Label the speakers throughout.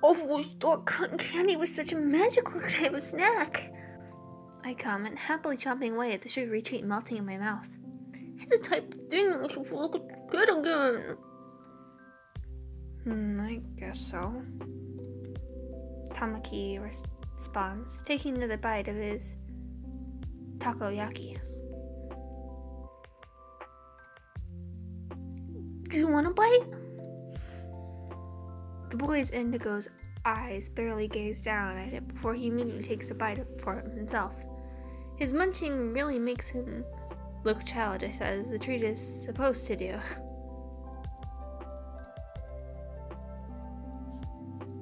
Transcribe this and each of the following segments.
Speaker 1: Overwatch thought cotton candy was such a magical type of snack, I comment, happily chomping away at the sugary treat melting in my mouth. It's a type of thing that makes you look good again. I guess so. Tamaki responds, taking another bite of his takoyaki. Do you want a bite? The boy's Indigo's eyes barely gaze down at it before he immediately takes a bite for himself. His munching really makes him look childish, as the treat is supposed to do.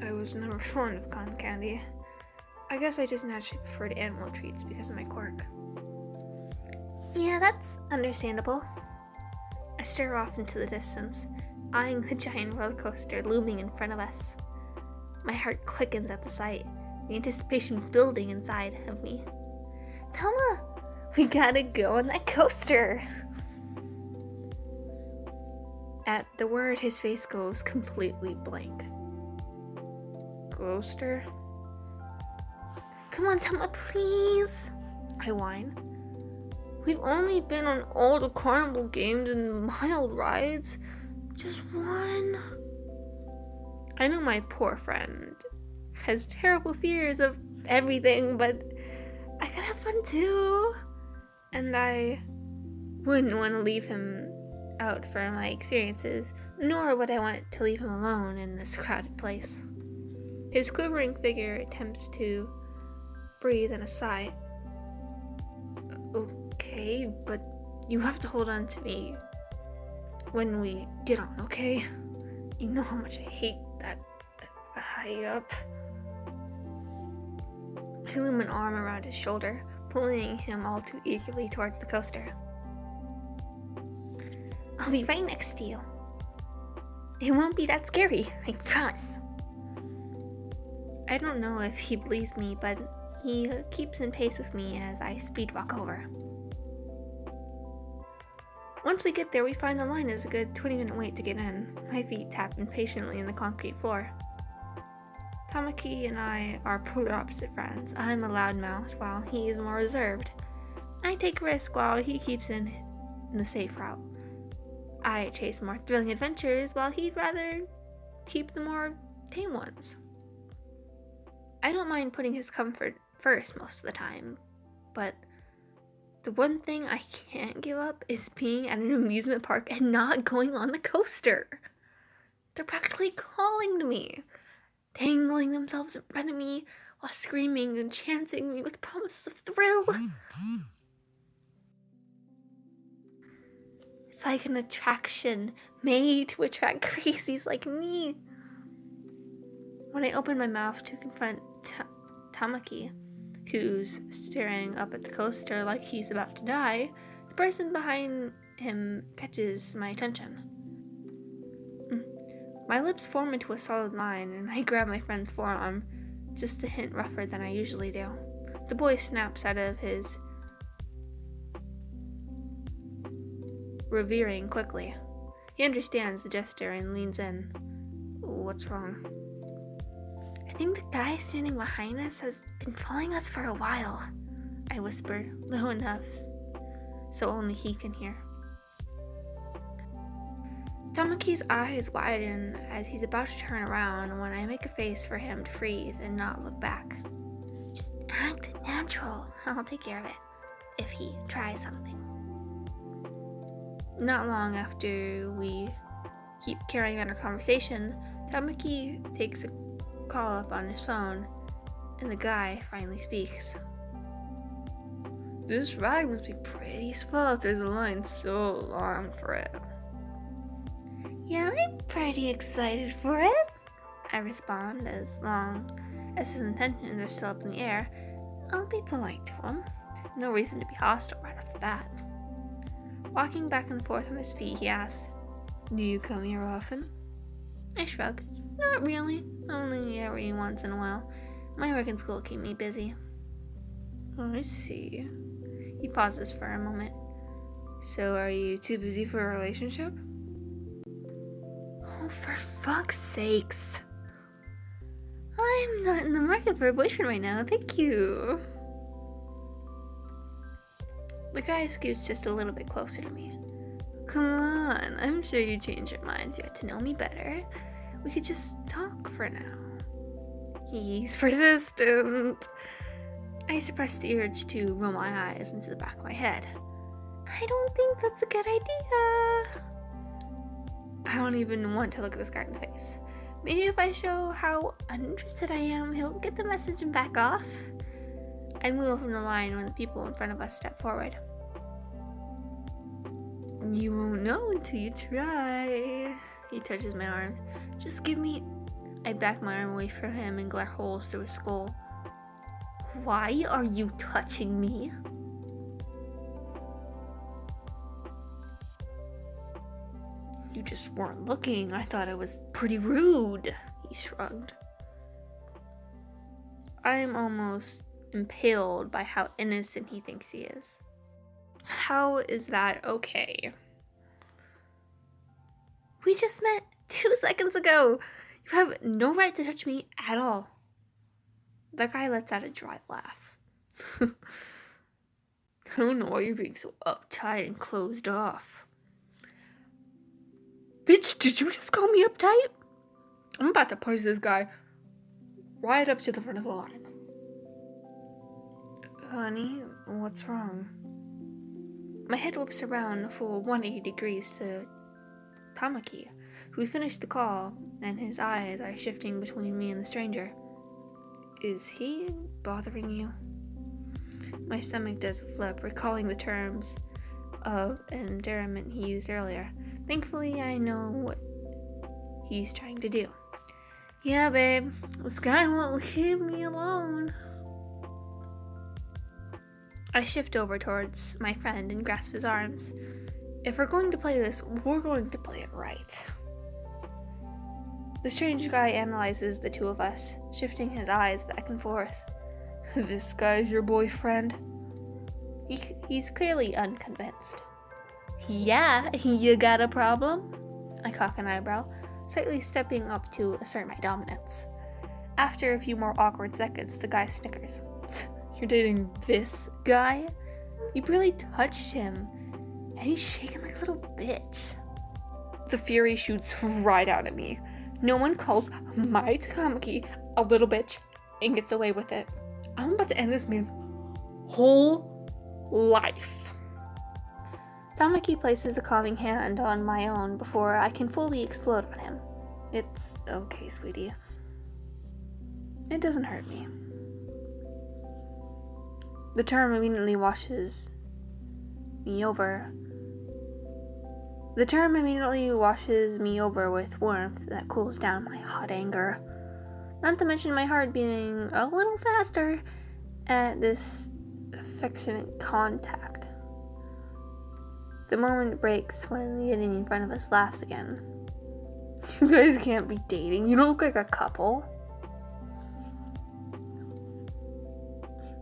Speaker 1: I was never fond of cotton candy. I guess I just naturally preferred animal treats because of my quirk. Yeah, that's understandable. I stare off into the distance, eyeing the giant roller coaster looming in front of us. My heart quickens at the sight, the anticipation building inside of me. Tama, we gotta go on that coaster! At the word, his face goes completely blank. Coaster? Come on, Tama, please! I whine. We've only been on all the carnival games and mild rides. Just one. I know my poor friend has terrible fears of everything, but I gotta have fun too. And I wouldn't want to leave him out for my experiences, nor would I want to leave him alone in this crowded place. His quivering figure attempts to breathe in a sigh. Okay, but you have to hold on to me when we get on, okay? You know how much I hate that high up. I loom an arm around his shoulder, pulling him all too eagerly towards the coaster. I'll be right next to you. It won't be that scary, I promise. I don't know if he believes me, but he keeps in pace with me as I speed walk over. Once we get there, we find the line is a good 20-minute wait to get in. My feet tap impatiently in the concrete floor. Tamaki and I are polar opposite friends. I'm a loudmouth while he is more reserved. I take risks while he keeps in the safe route. I chase more thrilling adventures while he'd rather keep the more tame ones. I don't mind putting his comfort first most of the time, but the one thing I can't give up is being at an amusement park and not going on the coaster. They're practically calling to me, tangling themselves in front of me while screaming and chanting me with promises of thrill. It's like an attraction made to attract crazies like me. When I open my mouth to confront Tamaki, who's staring up at the coaster like he's about to die, the person behind him catches my attention. My lips form into a solid line, and I grab my friend's forearm, just a hint rougher than I usually do. The boy snaps out of his revering quickly. He understands the gesture and leans in. What's wrong? I think the guy standing behind us has been following us for a while, I whisper, low enough so only he can hear. Tamaki's eyes widen as he's about to turn around when I make a face for him to freeze and not look back. Just act natural. I'll take care of it if he tries something. Not long after we keep carrying on our conversation, Tamaki takes a call up on his phone, and the guy finally speaks. This ride must be pretty slow if there's a line so long for it. Yeah, I'm pretty excited for it, I respond, as long as his intentions are still up in the air. I'll be polite to him. No reason to be hostile right off the bat. Walking back and forth on his feet, he asks, Do you come here often? I shrug. Not really. Only every once in a while. My work and school keep me busy. I see. He pauses for a moment. So are you too busy for a relationship? Oh, for fuck's sakes. I'm not in the market for a boyfriend right now, thank you. The guy scoots just a little bit closer to me. Come on, I'm sure you changed your mind if you got to know me better. We could just talk for now. He's persistent. I suppress the urge to roll my eyes into the back of my head. I don't think that's a good idea. I don't even want to look at this guy in the face. Maybe if I show how uninterested I am, he'll get the message and back off. I move from the line when the people in front of us step forward. You won't know until you try. He touches my arm. Just give me... I back my arm away from him and glare holes through his skull. Why are you touching me? You just weren't looking. I thought it was pretty rude. He shrugged. I'm almost impaled by how innocent he thinks he is. How is that okay? We just met 2 seconds ago. You have no right to touch me at all. That guy lets out a dry laugh. I don't know why you're being so uptight and closed off. Bitch, did you just call me uptight? I'm about to push this guy right up to the front of the line. Honey, what's wrong? My head whips around a full 180 degrees to Tamaki, who's finished the call, and his eyes are shifting between me and the stranger. Is he bothering you? My stomach does a flip, recalling the terms of endearment he used earlier. Thankfully, I know what he's trying to do. Yeah, babe, this guy won't leave me alone. I shift over towards my friend and grasp his arms. If we're going to play this, we're going to play it right. The strange guy analyzes the two of us, shifting his eyes back and forth. This guy's your boyfriend? He's clearly unconvinced. Yeah, you got a problem? I cock an eyebrow, slightly stepping up to assert my dominance. After a few more awkward seconds, the guy snickers. You're dating this guy? You barely touched him, and he's shaking like a little bitch. The fury shoots right out at me. No one calls my takamaki a little bitch and gets away with it. I'm about to end this man's whole life. Tamaki places a calming hand on my own before I can fully explode on him. It's okay, sweetie. It doesn't hurt me. The term immediately washes me over. With warmth that cools down my hot anger. Not to mention my heart beating a little faster at this affectionate contact. The moment breaks when the idiot in front of us laughs again. You guys can't be dating. You don't look like a couple.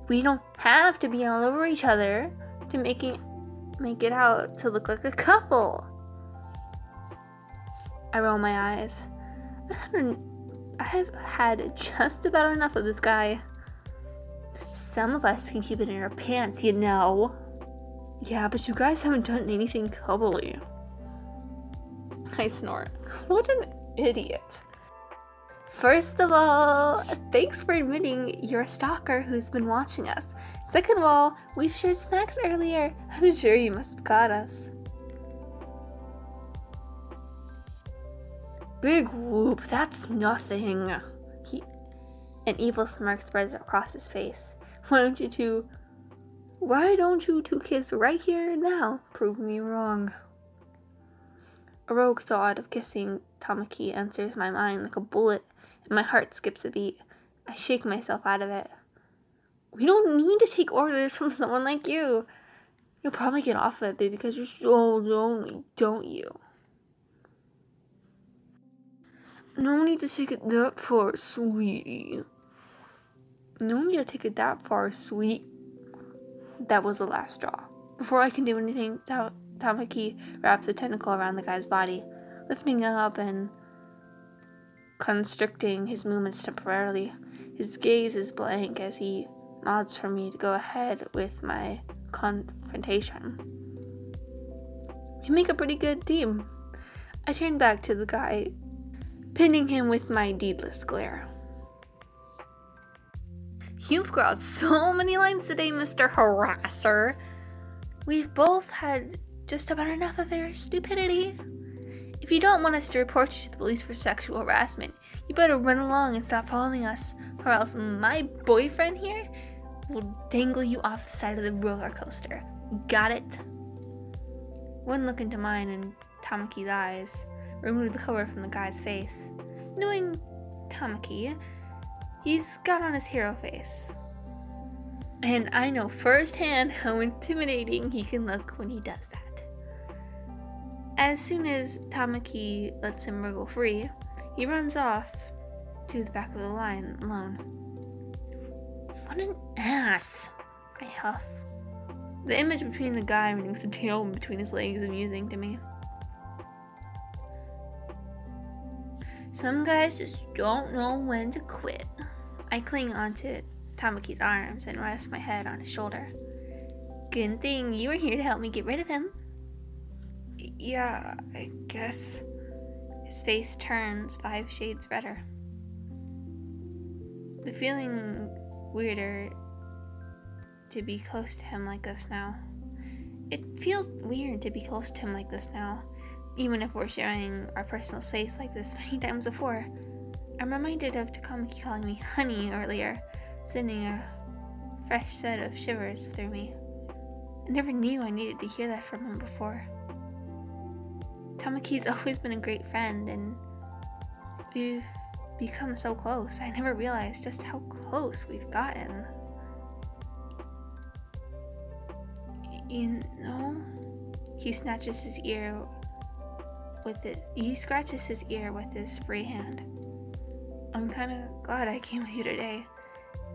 Speaker 1: We don't have to be all over each other to make it out to look like a couple. I roll my eyes. I have had just about enough of this guy. Some of us can keep it in our pants, you know. Yeah, but you guys haven't done anything coupley. I snort. What an idiot. First of all, thanks for admitting you're a stalker who's been watching us. Second of all, we've shared snacks earlier. I'm sure you must have caught us. Big whoop, that's nothing. An evil smirk spreads across his face. Why don't you two kiss right here and now? Prove me wrong. A rogue thought of kissing Tamaki enters my mind like a bullet, and my heart skips a beat. I shake myself out of it. We don't need to take orders from someone like you. You'll probably get off of it, baby, because you're so lonely, don't you? No need to take it that far, sweetie. No need to take it that far, sweet. That was the last straw. Before I can do anything, Tamaki wraps a tentacle around the guy's body, lifting him up and constricting his movements temporarily. His gaze is blank as he nods for me to go ahead with my confrontation. We make a pretty good team. I turn back to the guy, pinning him with my deedless glare. You've got so many lines today, Mr. Harasser. We've both had just about enough of their stupidity. If you don't want us to report you to the police for sexual harassment, you better run along and stop following us, or else my boyfriend here will dangle you off the side of the roller coaster. Got it? One look into mine and Tamaki's eyes removed the cover from the guy's face. Knowing Tamaki, he's got on his hero face. And I know firsthand how intimidating he can look when he does that. As soon as Tamaki lets him wriggle free, he runs off to the back of the line alone. What an ass, I huff. The image between the guy running with the tail between his legs is amusing to me. Some guys just don't know when to quit. I cling onto Tamaki's arms and rest my head on his shoulder. Good thing you were here to help me get rid of him. Yeah, I guess. His face turns 5 shades redder. The feeling weirder to be close to him like this now. It feels weird to be close to him like this now, even if we're sharing our personal space like this many times before. I'm reminded of Takamaki calling me honey earlier, sending a fresh set of shivers through me. I never knew I needed to hear that from him before. Tamaki's always been a great friend, and we've become so close. I never realized just how close we've gotten. You know? He scratches his ear with his free hand. I'm kinda glad I came with you today.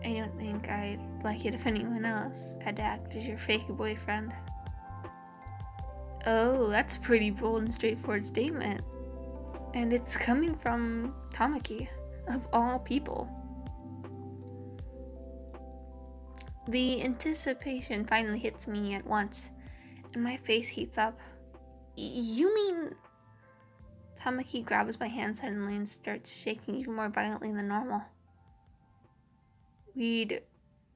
Speaker 1: I don't think I'd like it if anyone else had to act as your fake boyfriend. Oh, that's a pretty bold and straightforward statement. And it's coming from Tamaki, of all people. The anticipation finally hits me at once, and my face heats up. You mean... Tamaki grabs my hand suddenly and starts shaking even more violently than normal. We'd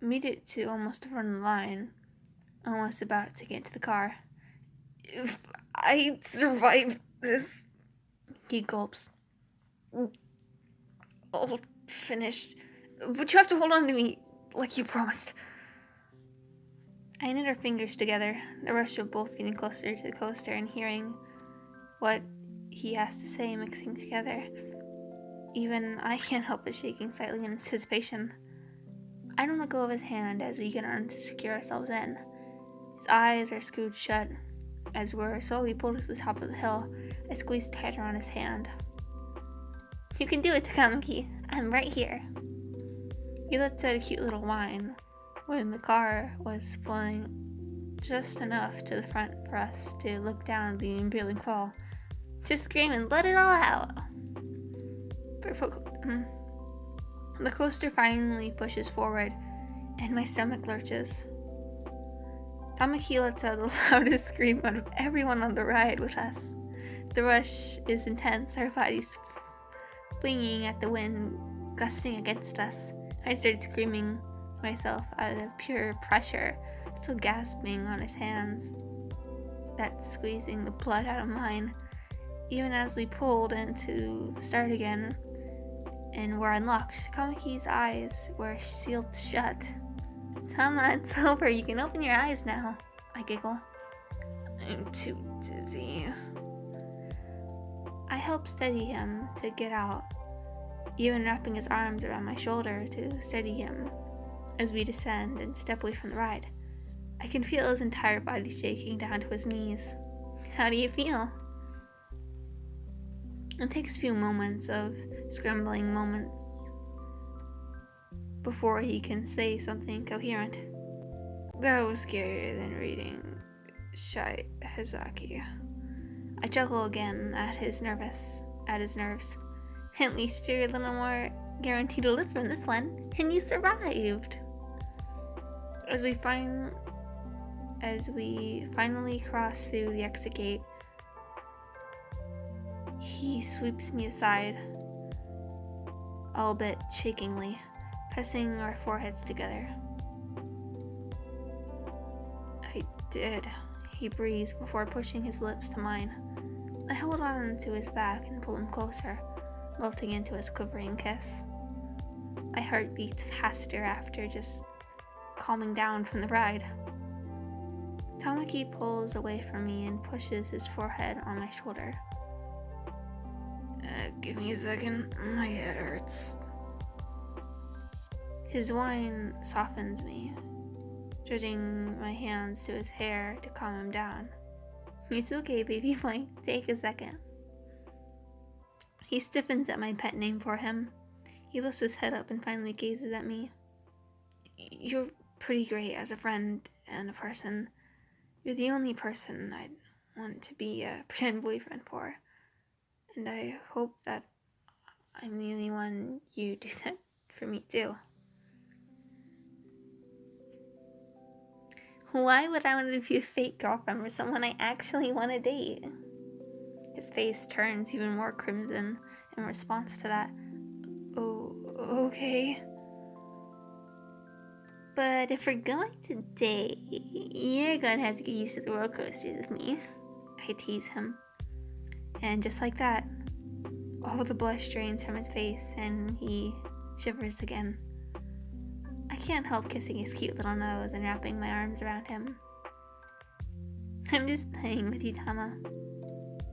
Speaker 1: made it to almost the front of the line, almost about to get into the car. If I survive this, he gulps. All finished, but you have to hold on to me like you promised. I knit our fingers together, the rush of both getting closer to the coaster and hearing what he has to say mixing together. Even I can't help but shaking slightly in anticipation. I don't let go of his hand as we get on to secure ourselves in. His eyes are screwed shut. As we're slowly pulled to the top of the hill, I squeeze tighter on his hand. You can do it, Takamaki. I'm right here. He lets out a cute little whine when the car was pulling just enough to the front for us to look down the impending fall. Just scream and let it all out. The coaster finally pushes forward, and my stomach lurches. Tamaki lets out the loudest scream out of everyone on the ride with us. The rush is intense, our bodies flinging at the wind, gusting against us. I started screaming myself out of pure pressure, still gasping on his hands. That's squeezing the blood out of mine. Even as we pulled into the start again and were unlocked, Tamaki's eyes were sealed shut. Tama, it's over. You can open your eyes now. I giggle. I'm too dizzy. I help steady him to get out, even wrapping his arms around my shoulder to steady him as we descend and step away from the ride. I can feel his entire body shaking down to his knees. How do you feel? It takes a few moments of scrambling moments before he can say something coherent. That was scarier than reading Heyyyyoooo. I chuckle again at his nerves. At least you're a little more guaranteed to live from this one, and you survived. As we finally cross through the exit gate, he sweeps me aside, albeit shakingly, pressing our foreheads together. I did, he breathes before pushing his lips to mine. I hold on to his back and pull him closer, melting into his quivering kiss. My heart beats faster after just calming down from the ride. Tamaki pulls away from me and pushes his forehead on my shoulder. Give me a second, my head hurts. His whine softens me, stretching my hands to his hair to calm him down. It's okay, baby boy, take a second. He stiffens at my pet name for him. He lifts his head up and finally gazes at me. You're pretty great as a friend and a person. You're the only person I'd want to be a pretend boyfriend for. And I hope that I'm the only one you do that for me too. Why would I want to be a fake girlfriend for someone I actually want to date? His face turns even more crimson in response to that. Oh, okay. But if we're going to date, you're gonna have to get used to the roller coasters with me. I tease him. And just like that, all the blush drains from his face and he shivers again. I can't help kissing his cute little nose and wrapping my arms around him. I'm just playing with you, Tama.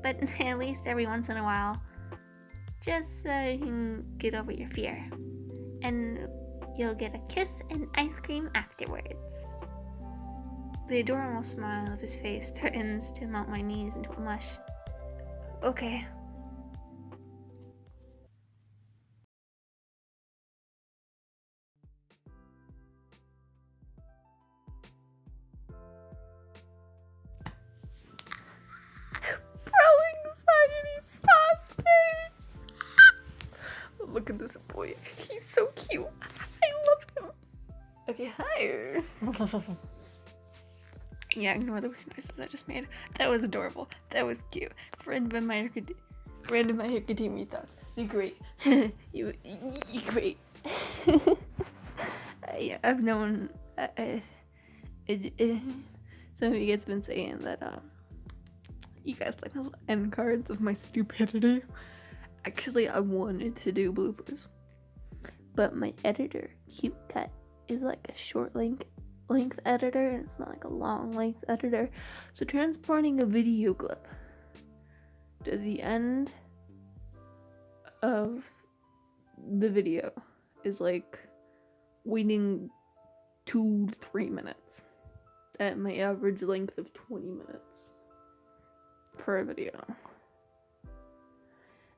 Speaker 1: But at least every once in a while, just so you can get over your fear. And you'll get a kiss and ice cream afterwards. The adorable smile of his face threatens to melt my knees into a mush. Okay. Anxiety's fasting. Look at this boy. He's so cute. I love him. Okay, hi. Yeah, ignore the weird noises I just made. That was adorable. That was cute. Random-mha-thoughts. You're great. You're great. I've known. Some of you guys been saying that you guys like the end cards of my stupidity. Actually, I wanted to do bloopers, but my editor, Cute Cut, is like a short length editor, and it's not like a long length editor. So transporting a video clip to the end of the video is like waiting 2 to 3 minutes at my average length of 20 minutes per video.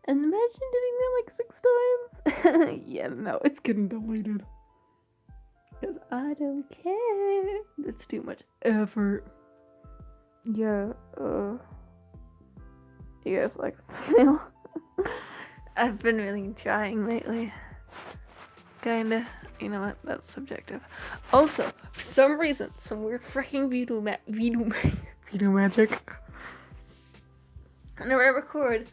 Speaker 1: And imagine doing that like 6 times. Yeah, no, it's getting deleted. Because I don't care. It's too much effort. Yeah, you guys like the thumbnail? I've been really trying lately. Kinda. You know what? That's subjective. Also, for some reason, some weird freaking veto magic. Whenever I record,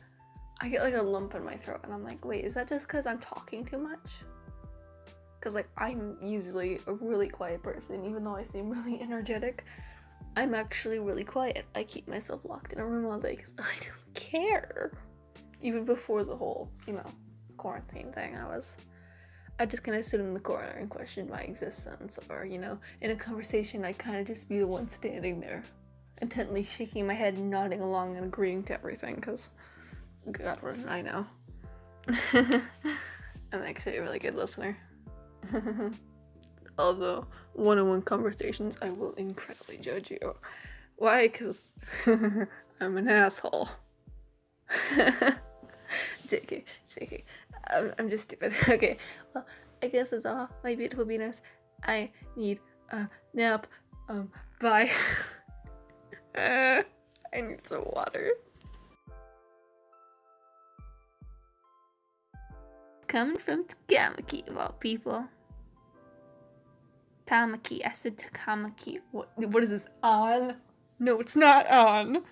Speaker 1: I get like a lump in my throat, and I'm like, wait, is that just because I'm talking too much? Because like, I'm usually a really quiet person, even though I seem really energetic. I'm actually really quiet. I keep myself locked in a room all day because I don't care. Even before the whole, quarantine thing, I just kind of stood in the corner and questioned my existence, or, in a conversation, I'd kind of just be the one standing there, intently shaking my head and nodding along and agreeing to everything, because, God, what did I know? I'm actually a really good listener. Although, one-on-one conversations, I will incredibly judge you. Why? Because I'm an asshole. JK. I'm just stupid. Okay, well, I guess that's all, my beautiful Venus. I need a nap. Bye. I need some water. Coming from Takamaki, of all people. Tamaki. I said Takamaki. What is this, on? No, it's not on.